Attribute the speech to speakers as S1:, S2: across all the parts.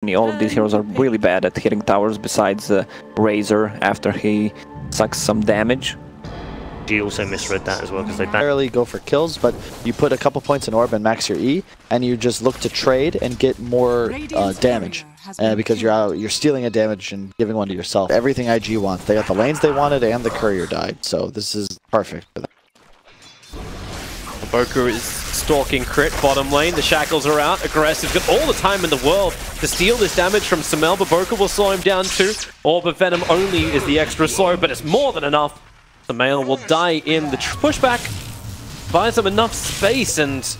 S1: company. All of these heroes are really bad at hitting towers besides Razor after he sucks some damage.
S2: He also misread that as well because they
S3: barely go for kills, but you put a couple points in orb and max your E, and you just look to trade and get more damage. Because you're stealing a damage and giving one to yourself. Everything IG wants. They got the lanes they wanted and the courier died, so this is perfect for them.
S4: Boku is stalking crit bottom lane. The shackles are out. Aggressive. Got all the time in the world to steal this damage from Samel, but Boku will slow him down too. Orb of Venom only is the extra slow, but it's more than enough. Samel will die in the pushback. Buys him enough space, and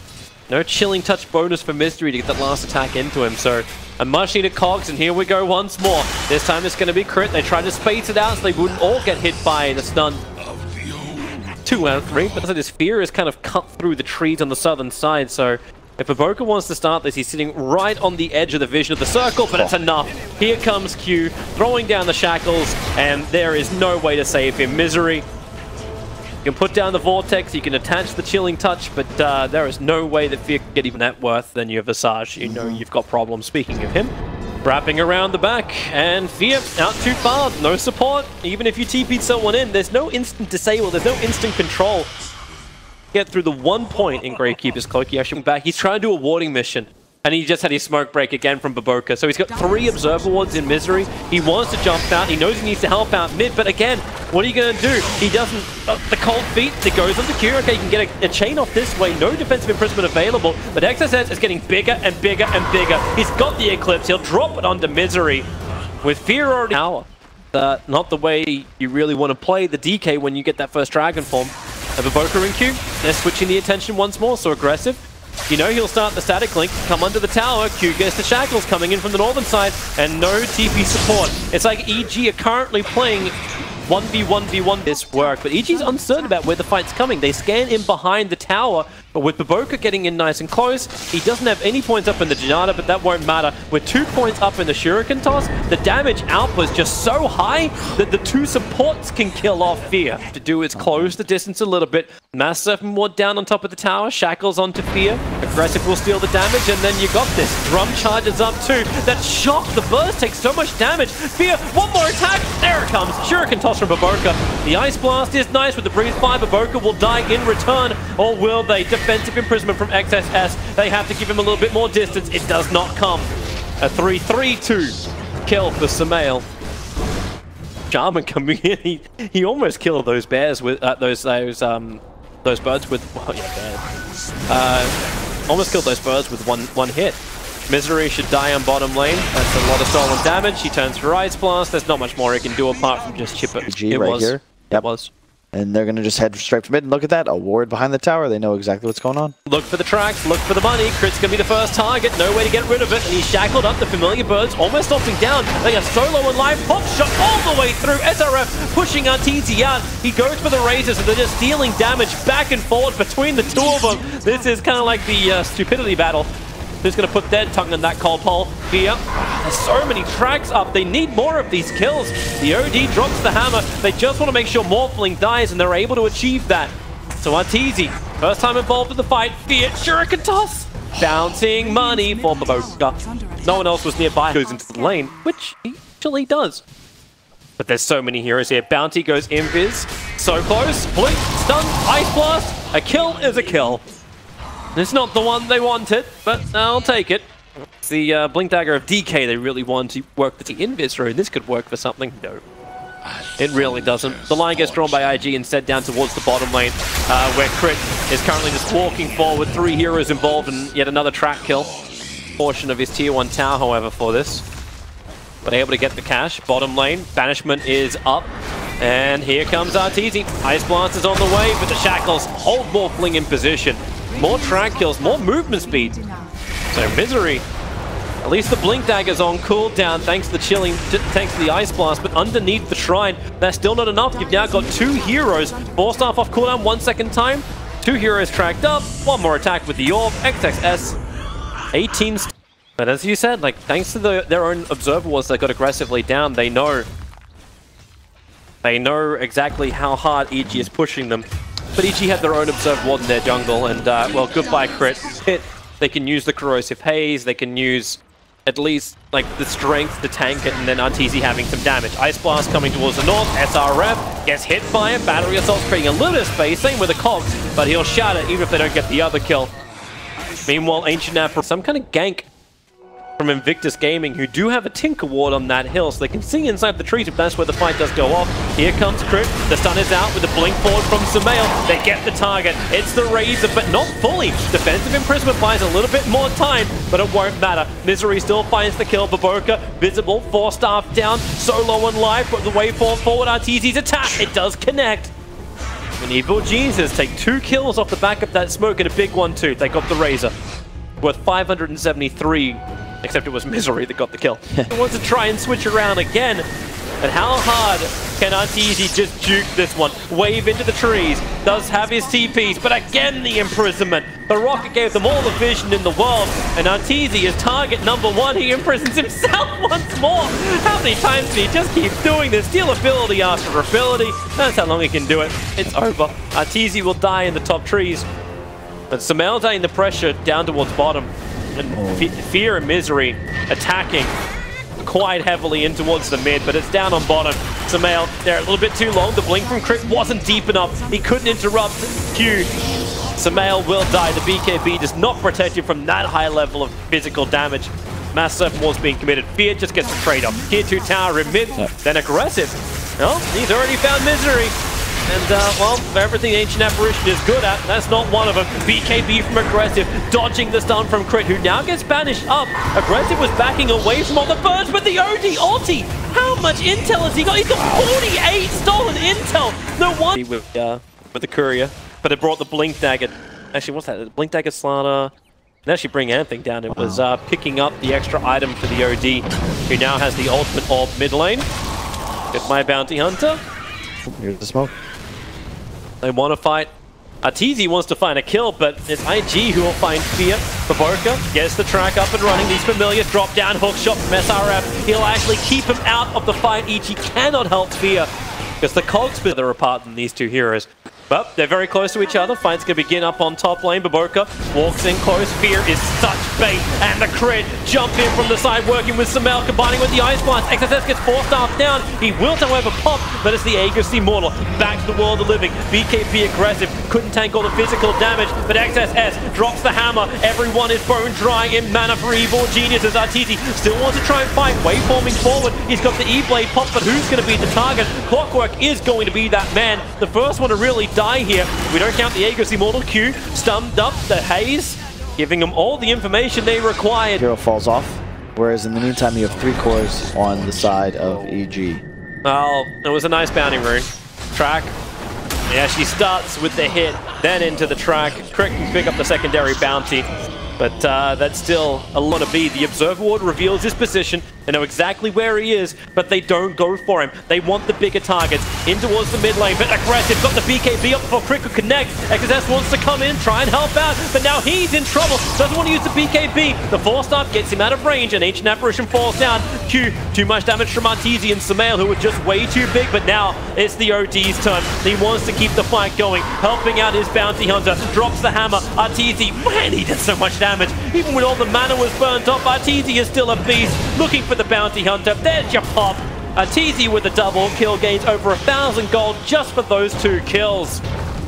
S4: no chilling touch bonus for Mystery to get that last attack into him. So a much needed cogs, and here we go once more. This time it's going to be crit. They try to space it out so they wouldn't all get hit by the stun. 2 out of 3, but this fear is kind of cut through the trees on the southern side, so if Iboka wants to start this, he's sitting right on the edge of the vision of the circle, but it's enough. Here comes Q, throwing down the shackles, and there is no way to save him. Misery. You can put down the vortex, you can attach the chilling touch, but there is no way that Fear can get even net worth than your Visage. You know you've got problems. Speaking of him, wrapping around the back, and Fear out too far, no support. Even if you TP'd someone in, there's no instant disable, there's no instant control. Get through the 1 point in Gravekeeper's Cloak. He actually went back. He's trying to do a warding mission, and he just had his smoke break again from Baboka. So he's got 3 Observer wards in Misery. He wants to jump out. He knows he needs to help out mid, but again, what are you going to do? He doesn't... the cold feet, it goes on the Q. Okay, you can get a chain off this way. No defensive imprisonment available, but XSS is getting bigger and bigger and bigger. He's got the Eclipse. He'll drop it onto Misery. With Fear already... not the way you really want to play the DK when you get that first Dragon form. Baboka and Q, they're switching the attention once more, so aggressive. You know he'll start the static link, come under the tower, Q gets the shackles coming in from the northern side, and no TP support. It's like EG are currently playing 1v1v1 this work, but EG's uncertain about where the fight's coming. They scan in behind the tower, but with Baboka getting in nice and close, he doesn't have any points up in the Janata, but that won't matter. With 2 points up in the Shuriken toss, the damage output is just so high that the 2 supports can kill off Fear. To do is close the distance a little bit. Mass Serpent Ward down on top of the tower, shackles onto Fear. Aggressive will steal the damage, and then you got this. Drum charges up too. That shock, the burst takes so much damage. Fear, one more attack. There it comes. Shuriken toss from Baboka. The Ice Blast is nice with the Breeze Fire. Baboka will die in return, or will they? Defensive imprisonment from XSS. They have to give him a little bit more distance. It does not come. A 3-3-2 kill for Samael. Jarman coming in. He almost killed those bears with those birds with almost killed those birds with one hit. Misery should die on bottom lane. That's a lot of stolen damage. He turns for Ice Blast. There's not much more he can do apart from just chip it.
S3: It right was. Here. Yep.
S4: It was.
S3: And they're going to just head straight for mid, and look at that, a ward behind the tower. They know exactly what's going on.
S4: Look for the tracks, look for the money. Crit's going to be the first target, no way to get rid of it, and he's shackled up. The familiar birds almost opting down. They are so low in life. Pop shot all the way through. SRF pushing Arteezy out. He goes for the razors, and they're just dealing damage back and forth between the 2 of them. This is kind of like the stupidity battle. Who's going to put their tongue in that cold pole? Here, there's so many tracks up. They need more of these kills. The OD drops the hammer. They just want to make sure Morphling dies, and they're able to achieve that. So Arteezy, first time involved in the fight. Fear, Shuriken toss. Bouncing money for Baboka. No one else was nearby. Goes into the lane, which he actually does. But there's so many heroes here. Bounty goes Invis. So close. Blink, stun, Ice Blast. A kill is a kill. It's not the one they wanted, but I'll take it. It's the Blink Dagger of DK they really want to work the Invis through. This could work for something. No. It really doesn't. The line gets drawn by IG instead down towards the bottom lane, where Crit is currently just walking forward. 3 heroes involved and yet another track kill. Portion of his tier 1 tower, however, for this. But able to get the cash. Bottom lane, Banishment is up. And here comes Arteezy. Ice Blast is on the way, but the shackles hold Morphling in position. More track kills, more movement speed. So Misery, at least the Blink Dagger's on cooldown thanks to the chilling, thanks to the Ice Blast, but underneath the shrine, that's still not enough. You've now got 2 heroes. 4 staff off cooldown, 1 second time. 2 heroes tracked up, 1 more attack with the Orb, XXS, 18. But as you said, like thanks to their own Observer Wards that got aggressively down, they know exactly how hard EG is pushing them. But EG had their own Observed Ward in their jungle, and well, goodbye Crit. They can use the Corrosive Haze, they can use at least like the strength to tank it, and then RTZ having some damage. Ice Blast coming towards the north. SRF gets hit by it. Battery Assault creating a little bit of space. Same with the Cogs, but he'll shatter even if they don't get the other kill. Meanwhile, Ancient Afro, some kind of gank from Invictus Gaming, who do have a Tinker Ward on that hill, so they can see inside the trees if that's where the fight does go off. Here comes Crit. The stun is out with the blink forward from Sumail. They get the target. It's the Razor, but not fully. Defensive Imprisonment buys a little bit more time, but it won't matter. Misery still finds the kill. Baboka, visible, 4 staff down, solo on live, but the waveform forward, RTZ's attack. It does connect. And Evil Jesus take 2 kills off the back of that smoke, and a big one too. They got the Razor. Worth 573. Except it was Misery that got the kill. He wants to try and switch around again. And how hard can RTZ just juke this one? Wave into the trees. Does have his TPs, but again the imprisonment. The rocket gave them all the vision in the world. And RTZ is target number 1. He imprisons himself once more. How many times do he just keep doing this? Steal ability after ability. That's how long he can do it. It's over. RTZ will die in the top trees. But Sumail in the pressure down towards bottom. And Fear and Misery attacking quite heavily in towards the mid, but it's down on bottom. Sumail, they're a little bit too long. The blink from Crit wasn't deep enough. He couldn't interrupt Q. Sumail will die. The BKB does not protect him from that high level of physical damage. Mass Surf Wars being committed. Fear just gets the trade up. Tier 2 tower in mid, then aggressive. Well, he's already found Misery. And, well, everything Ancient Apparition is good at, that's not one of them. BKB from Aggressive, dodging the stun from Crit, who now gets banished up. Aggressive was backing away from all the birds, but the OD ulti! How much intel has he got? He's got 48 stolen intel! No one with the courier, but it brought the Blink Dagger. Actually, what's that? The Blink Dagger Slaughter. Didn't actually bring anything down. It was picking up the extra item for the OD, who now has the ultimate orb mid lane. Get my Bounty Hunter.
S3: Here's the smoke.
S4: They want to fight. RTZ wants to find a kill, but it's IG who will find Fear. Baboka gets the track up and running. These familiars drop down, hook shot from SRF. He'll actually keep him out of the fight. EG cannot help Fear, because the cogs split their apart than these 2 heroes. But they're very close to each other. Fight's going to begin up on top lane. Baboka walks in close. Fear is such bait. And the Crit jump in from the side, working with Sumail, combining with the Ice Blast. XSS gets 4 staff down. He will, however, pop, but it's the Aegis Immortal. Back to the world of living. BKB aggressive. Couldn't tank all the physical damage, but XSS drops the hammer. Everyone is bone dry in mana for Evil Geniuses. RTZ still wants to try and fight. Waveforming forward. He's got the E-Blade pop, but who's going to be the target? Clockwork is going to be that man. The first one to really die here. We don't count the Aegis Immortal. Q stunned up the Haze, giving them all the information they required.
S3: Hero falls off, whereas in the meantime you have 3 cores on the side of EG.
S4: Well, it was a nice bounty rune. Track. Yeah, she starts with the hit, then into the track. Crit can pick up the secondary bounty, but that's still a lot to be. The Observer Ward reveals his position. They know exactly where he is, but they don't go for him. They want the bigger targets in towards the mid lane, but Aggressive got the BKB up before Crit could connect. XSS wants to come in, try and help out, but now he's in trouble. Doesn't want to use the BKB. The 4-staff gets him out of range, and Ancient Apparition falls down. Q, too much damage from RTZ and Sumail, who were just way too big, but now it's the OD's turn. He wants to keep the fight going, helping out his Bounty Hunter. Drops the hammer. RTZ, man, he did so much damage. Even when all the mana was burnt off, RTZ is still a beast. Looking for the Bounty Hunter. There's your pop. RTZ with a double kill, gains over 1,000 gold just for those 2 kills.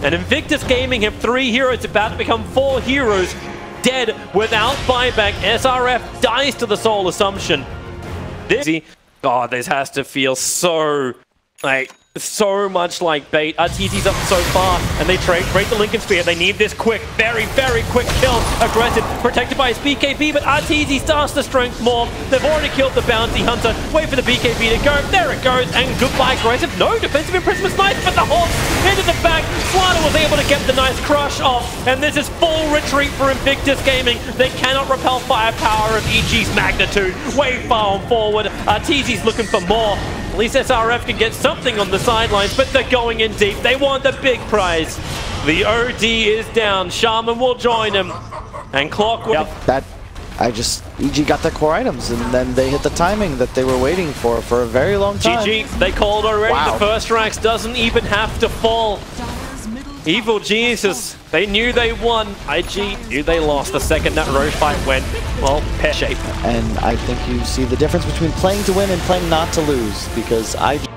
S4: And Invictus Gaming have 3 heroes about to become 4 heroes. Dead without buyback. SRF dies to the Soul Assumption. This has to feel so much like bait. RTZ's up so far, and they break the Lincoln Spear. They need this quick, very, very quick kill. Aggressive, protected by his BKB, but RTZ starts to strength more. They've already killed the Bounty Hunter. Wait for the BKB to go. There it goes, and goodbye, Aggressive. No, defensive imprisonment's nice, but the Hawks into the back. Slaughter was able to get the nice crush off, and this is full retreat for Invictus Gaming. They cannot repel firepower of EG's magnitude. Way far forward. RTZ's looking for more. At least SRF can get something on the sidelines, but they're going in deep. They want the big prize. The OD is down. Shaman will join him. And Clockwork.
S3: Yep. EG got their core items, and then they hit the timing that they were waiting for a very long time.
S4: GG, they called already. Wow. The first ranks doesn't even have to fall. Evil Geniuses, they knew they won. IG knew they lost. The second that road fight went, well, pear-shaped.
S3: And I think you see the difference between playing to win and playing not to lose, because IG